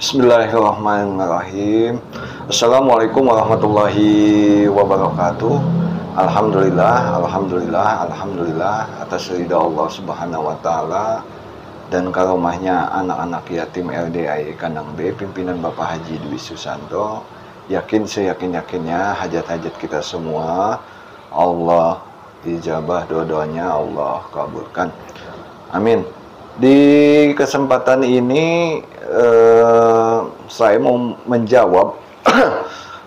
Bismillahirrahmanirrahim. Assalamualaikum warahmatullahi wabarakatuh. Alhamdulillah atas ridha Allah Subhanahu wa taala dan karomahnya anak-anak yatim LDAI Kandang B pimpinan Bapak Haji Dwi Susanto. Yakin seyakin-yakinnya hajat-hajat kita semua Allah ijabah, doa-doanya Allah kabulkan. Amin. Di kesempatan ini saya mau menjawab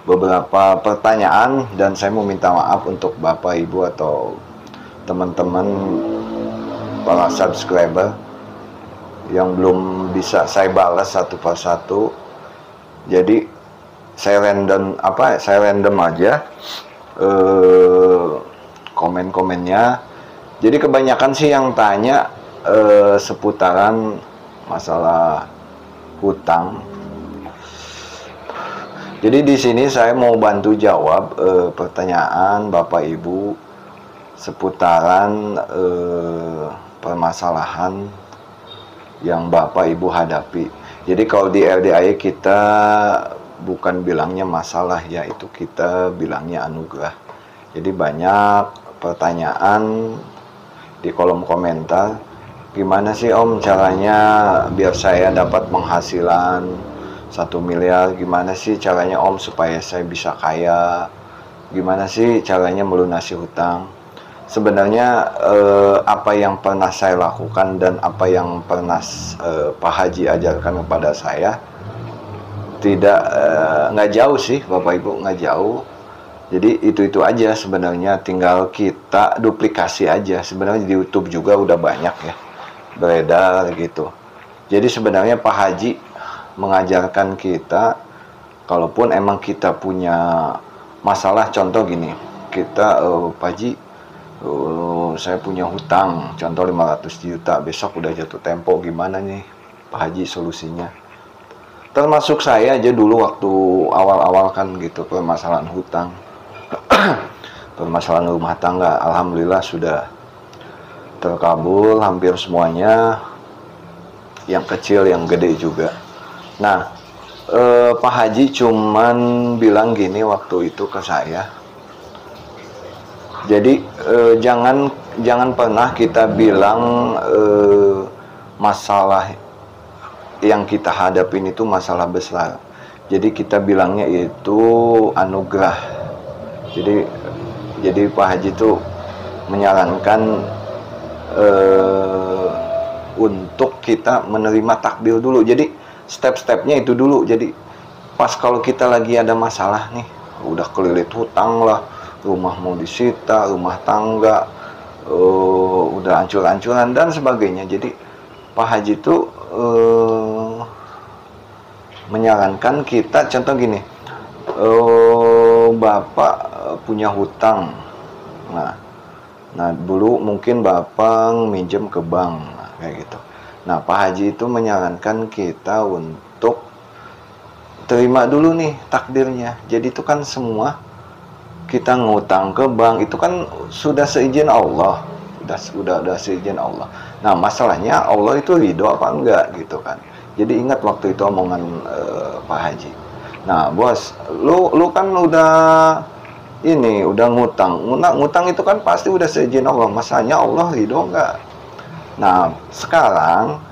beberapa pertanyaan dan saya mau minta maaf untuk Bapak Ibu atau teman-teman para subscriber yang belum bisa saya balas satu persatu. Jadi saya random aja komen-komennya. Jadi kebanyakan sih yang tanya seputaran masalah hutang. Jadi di sini saya mau bantu jawab pertanyaan Bapak Ibu seputaran permasalahan yang Bapak Ibu hadapi. Jadi kalau di LDAI kita bukan bilangnya masalah, yaitu kita bilangnya anugerah. Jadi banyak pertanyaan di kolom komentar. Gimana sih Om caranya biar saya dapat penghasilan 1 miliar? Gimana sih caranya Om supaya saya bisa kaya? Gimana sih caranya melunasi hutang? Sebenarnya apa yang pernah saya lakukan dan apa yang pernah Pak Haji ajarkan kepada saya nggak jauh sih Bapak Ibu, nggak jauh. Jadi itu aja sebenarnya, tinggal kita duplikasi aja. Sebenarnya di YouTube juga udah banyak ya beredar gitu. Jadi sebenarnya Pak Haji mengajarkan kita, kalaupun emang kita punya masalah, contoh gini, kita Pak Haji, saya punya hutang, contoh 500 juta, besok udah jatuh tempo, gimana nih Pak Haji solusinya? Termasuk saya aja dulu waktu awal-awal kan gitu, permasalahan hutang, permasalahan rumah tangga, alhamdulillah sudah terkabul hampir semuanya, yang kecil yang gede juga. Nah Pak Haji cuman bilang gini waktu itu ke saya, jadi jangan pernah kita bilang masalah yang kita hadapin itu masalah besar. Jadi kita bilangnya itu anugerah. Jadi Pak Haji itu menyarankan untuk kita menerima takdir dulu. Jadi step-stepnya itu dulu. Jadi pas kalau kita lagi ada masalah nih, udah kelilit hutang lah, rumah mau disita, rumah tangga udah hancur-hancuran dan sebagainya. Jadi Pak Haji itu menyarankan kita, contoh gini, Bapak punya hutang. Nah dulu mungkin Bapak minjem ke bank, kayak gitu. Nah Pak Haji itu menyarankan kita untuk terima dulu nih takdirnya. Jadi itu kan semua kita ngutang ke bank itu kan sudah seizin Allah, udah seizin Allah. Nah masalahnya Allah itu ridho apa enggak gitu kan. Jadi ingat waktu itu omongan Pak Haji. Nah bos, lu kan udah ngutang itu kan pasti udah seizin Allah. Masanya Allah ridho enggak? Nah sekarang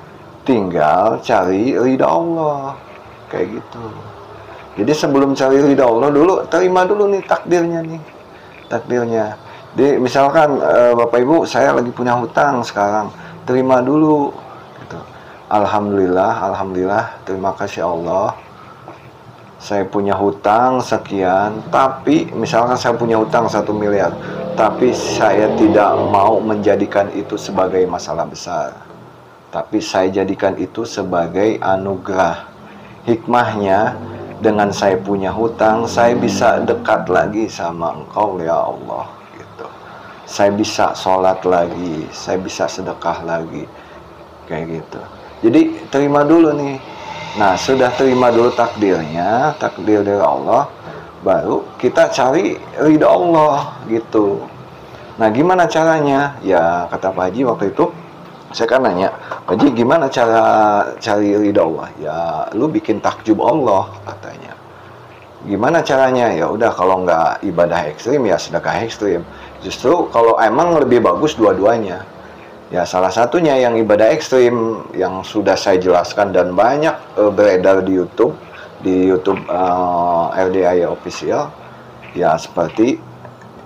tinggal cari ridho Allah, kayak gitu. Jadi sebelum cari ridho Allah dulu, terima dulu nih takdirnya. Jadi misalkan Bapak Ibu, saya lagi punya hutang sekarang, terima dulu gitu. Alhamdulillah, terima kasih Allah, saya punya hutang sekian, tapi misalkan saya punya hutang 1 miliar, tapi saya tidak mau menjadikan itu sebagai masalah besar, tapi saya jadikan itu sebagai anugerah. Hikmahnya, dengan saya punya hutang, saya bisa dekat lagi sama Engkau ya Allah gitu. Saya bisa sholat lagi, saya bisa sedekah lagi, kayak gitu. Jadi terima dulu nih. Nah sudah terima dulu takdirnya, takdir dari Allah, baru kita cari ridho Allah gitu. Nah gimana caranya? Ya kata Pak Haji waktu itu, Saya kan nanya, Haji gimana cara cari ridha Allah? Ya lu bikin takjub Allah katanya. Gimana caranya? Ya udah, kalau nggak ibadah ekstrim ya sedekah ekstrim. Justru kalau emang lebih bagus dua-duanya. Ya salah satunya yang ibadah ekstrim yang sudah saya jelaskan dan banyak beredar di YouTube RDI Official. Ya seperti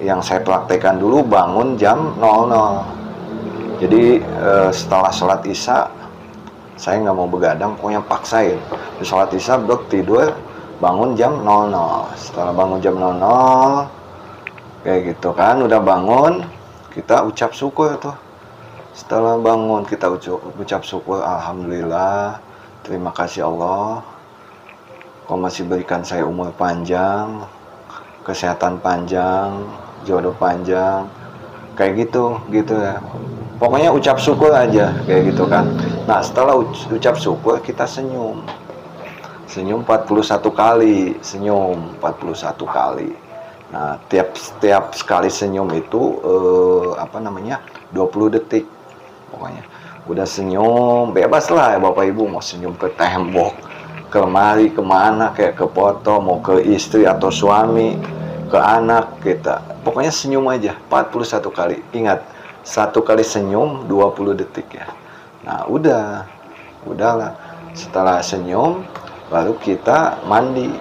yang saya praktekkan dulu, bangun jam 00. Jadi setelah sholat isya, saya nggak mau begadang, pokoknya paksain. Di sholat isya tidur, bangun jam 00. Setelah bangun jam 00, kayak gitu kan, udah bangun, kita ucap syukur tuh. Setelah bangun kita ucap syukur, alhamdulillah, terima kasih Allah, kau masih berikan saya umur panjang, kesehatan panjang, jodoh panjang, kayak gitu ya. Pokoknya ucap syukur aja, kayak gitu kan. Nah setelah ucap syukur kita senyum 41 kali, senyum 41 kali. Nah tiap sekali senyum itu 20 detik. Pokoknya udah senyum, bebas lah ya Bapak Ibu, mau senyum ke tembok, ke lemari, kemana, kayak ke foto, mau ke istri atau suami, ke anak kita, pokoknya senyum aja 41 kali. Ingat, satu kali senyum 20 detik ya. Nah udahlah, setelah senyum baru kita mandi.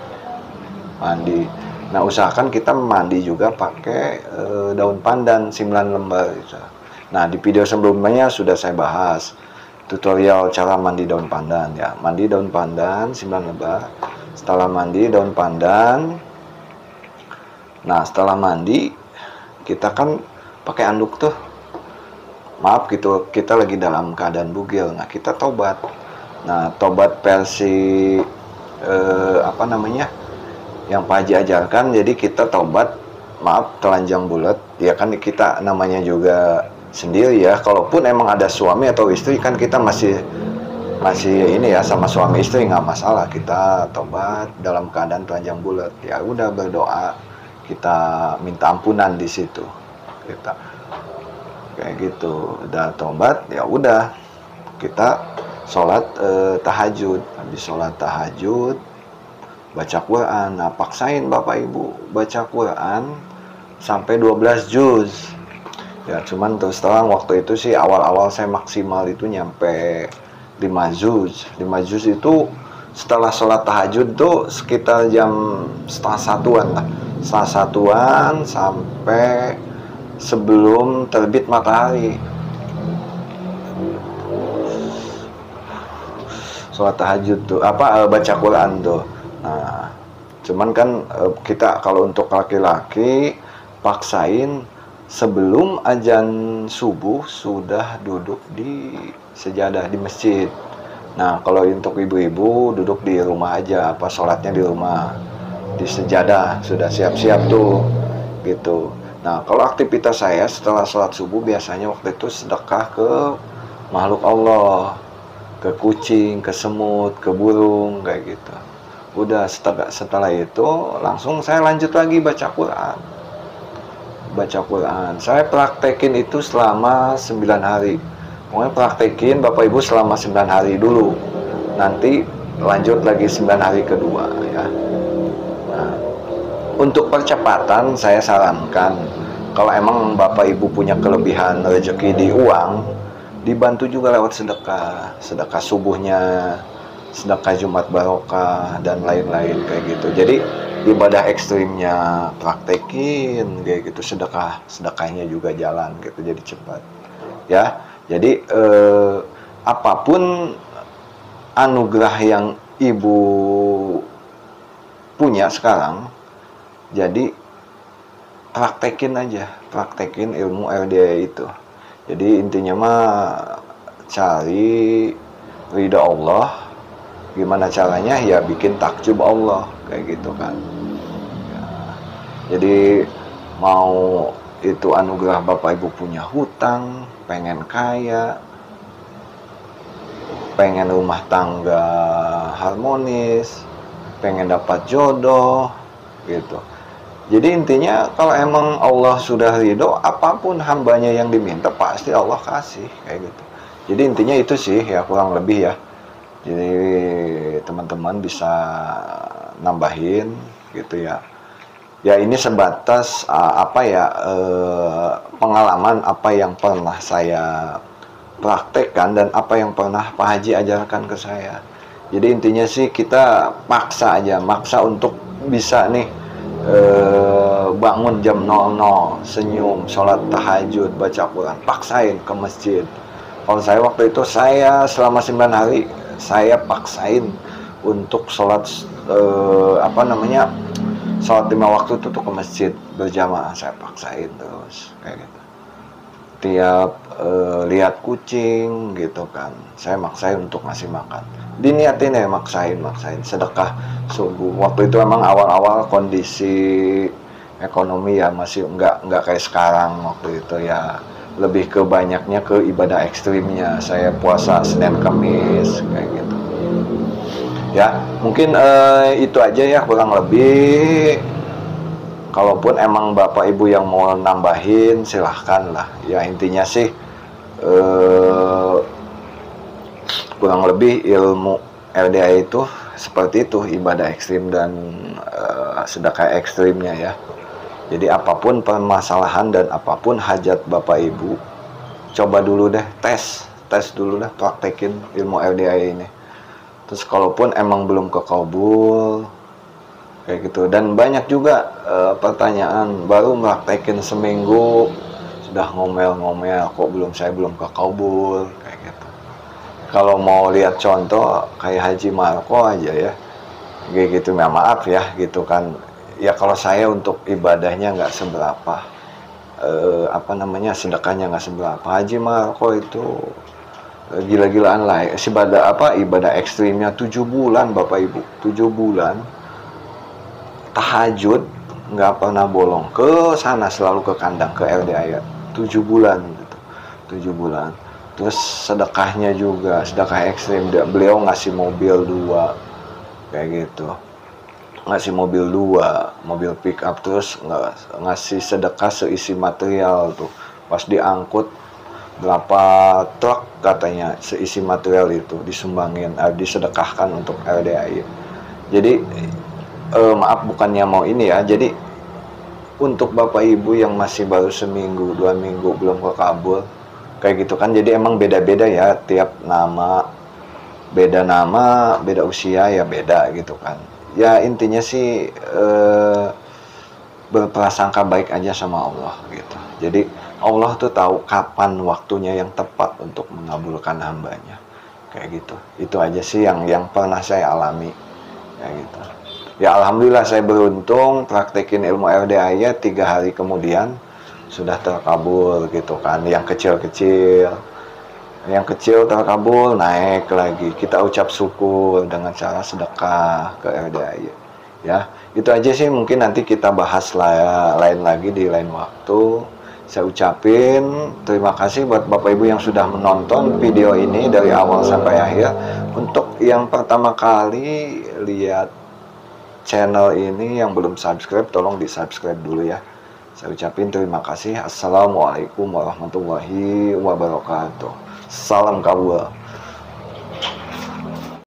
Nah usahakan kita mandi juga pakai daun pandan 9 lembar gitu. Nah di video sebelumnya sudah saya bahas tutorial cara mandi daun pandan ya. Mandi daun pandan 9 lembar. Setelah mandi daun pandan, nah setelah mandi kita kan pakai anduk tuh. Maaf gitu, kita lagi dalam keadaan bugil. Nah kita tobat. Nah tobat versi yang Pak Haji ajarkan. Jadi kita tobat, maaf telanjang bulat. Ya kan kita namanya juga sendiri ya. Kalaupun emang ada suami atau istri kan kita masih ini ya, sama suami istri nggak masalah. Kita tobat dalam keadaan telanjang bulat. Ya udah berdoa, kita minta ampunan di situ. Kita kayak gitu. Udah tobat, ya udah kita sholat tahajud. Habis sholat tahajud baca Quran. Nah paksain Bapak Ibu baca Quran sampai 12 juz. Ya cuman terus terang waktu itu sih awal-awal saya maksimal itu nyampe 5 juz. 5 juz itu setelah sholat tahajud tuh sekitar jam setengah satuan lah. Setengah satuan sampai sebelum terbit matahari. Sholat tahajud tuh baca Quran tuh. Nah cuman kan kita kalau untuk laki-laki paksain sebelum azan subuh sudah duduk di sejadah di masjid. Nah kalau untuk ibu-ibu duduk di rumah aja, sholatnya di rumah di sejadah, sudah siap-siap tuh gitu. Nah kalau aktivitas saya setelah sholat subuh biasanya waktu itu sedekah ke makhluk Allah, ke kucing, ke semut, ke burung, kayak gitu. Udah setelah itu langsung saya lanjut lagi baca Quran. Saya praktekin itu selama 9 hari. Pokoknya praktekin Bapak Ibu selama 9 hari dulu. Nanti lanjut lagi 9 hari kedua ya. Nah, untuk percepatan saya sarankan, kalau emang Bapak Ibu punya kelebihan rezeki di uang, dibantu juga lewat sedekah subuhnya, sedekah Jumat Barokah dan lain-lain kayak gitu. Jadi ibadah ekstrimnya praktekin kayak gitu, sedekahnya juga jalan gitu, jadi cepat ya. Jadi apapun anugerah yang ibu punya sekarang, jadi praktekin ilmu RDA itu. Jadi intinya mah cari ridha Allah. Gimana caranya? Ya bikin takjub Allah kayak gitu kan ya. Jadi mau itu anugerah Bapak Ibu punya hutang, pengen kaya, pengen rumah tangga harmonis, pengen dapat jodoh gitu. Jadi intinya kalau emang Allah sudah ridho, apapun hambanya yang diminta pasti Allah kasih kayak gitu. Jadi intinya itu sih ya, kurang lebih ya. Jadi teman-teman bisa nambahin gitu ya. Ya ini sebatas apa ya, pengalaman apa yang pernah saya praktekkan dan apa yang pernah Pak Haji ajarkan ke saya. Jadi intinya sih kita maksa aja, maksa untuk bisa nih bangun jam 00, senyum, sholat tahajud, baca Quran, paksain ke masjid. Kalau saya waktu itu, saya selama 9 hari saya paksain untuk sholat apa namanya, sholat 5 waktu itu tuh ke masjid berjamaah, saya paksain terus kayak gitu. Tiap lihat kucing gitu kan, saya maksain untuk ngasih makan, diniatin ya, maksain sedekah subuh. Waktu itu emang awal-awal kondisi ekonomi ya masih nggak kayak sekarang. Waktu itu ya lebih ke banyaknya ke ibadah ekstrimnya, saya puasa Senin Kamis kayak gitu ya. Mungkin itu aja ya kurang lebih. Kalaupun emang Bapak Ibu yang mau nambahin silahkan lah ya. Intinya sih kurang lebih ilmu LDA itu seperti itu, ibadah ekstrim dan sedekah ekstrimnya ya. Jadi apapun permasalahan dan apapun hajat Bapak Ibu, coba dulu deh, tes dulu deh, praktekin ilmu LDA ini. Terus kalaupun emang belum kekabul kayak gitu, dan banyak juga pertanyaan, baru praktekin seminggu sudah ngomel-ngomel, kok saya belum kekabul kayak gitu. Kalau mau lihat contoh kayak Haji Marco aja ya, kayak gitu ya, maaf ya gitu kan ya, kalau saya untuk ibadahnya nggak seberapa, apa namanya, sedekahnya nggak seberapa. Haji Marco itu gila-gilaan lah, ibadah ekstrimnya 7 bulan Bapak Ibu, 7 bulan tahajud nggak pernah bolong, ke sana selalu ke kandang, ke LDA ya, 7 bulan gitu, 7 bulan. Terus sedekahnya juga sedekah ekstrim, beliau ngasih mobil 2 kayak gitu, ngasih mobil 2, mobil pick up. Terus ngasih sedekah seisi material tuh, pas diangkut berapa truk katanya seisi material itu disumbangin, disedekahkan untuk LDAI. Jadi maaf bukannya mau ini ya, jadi untuk Bapak Ibu yang masih baru seminggu 2 minggu belum kekabul kayak gitu kan, jadi emang beda-beda ya, tiap nama beda, nama beda, usia ya beda gitu kan ya. Intinya sih berprasangka baik aja sama Allah gitu. Jadi Allah tuh tahu kapan waktunya yang tepat untuk mengabulkan hambanya kayak gitu. Itu aja sih yang pernah saya alami kayak gitu ya. Alhamdulillah saya beruntung praktekin ilmu LDA ya, 3 hari kemudian sudah terkabul gitu kan. Yang kecil terkabul, naik lagi, kita ucap syukur dengan cara sedekah ke LDA ya. Itu aja sih, mungkin nanti kita bahas lain lagi di lain waktu. Saya ucapin terima kasih buat Bapak Ibu yang sudah menonton video ini dari awal sampai akhir. Untuk yang pertama kali lihat channel ini yang belum subscribe, tolong di subscribe dulu ya. Saya ucapin terima kasih. Assalamualaikum warahmatullahi wabarakatuh. Salam kabul.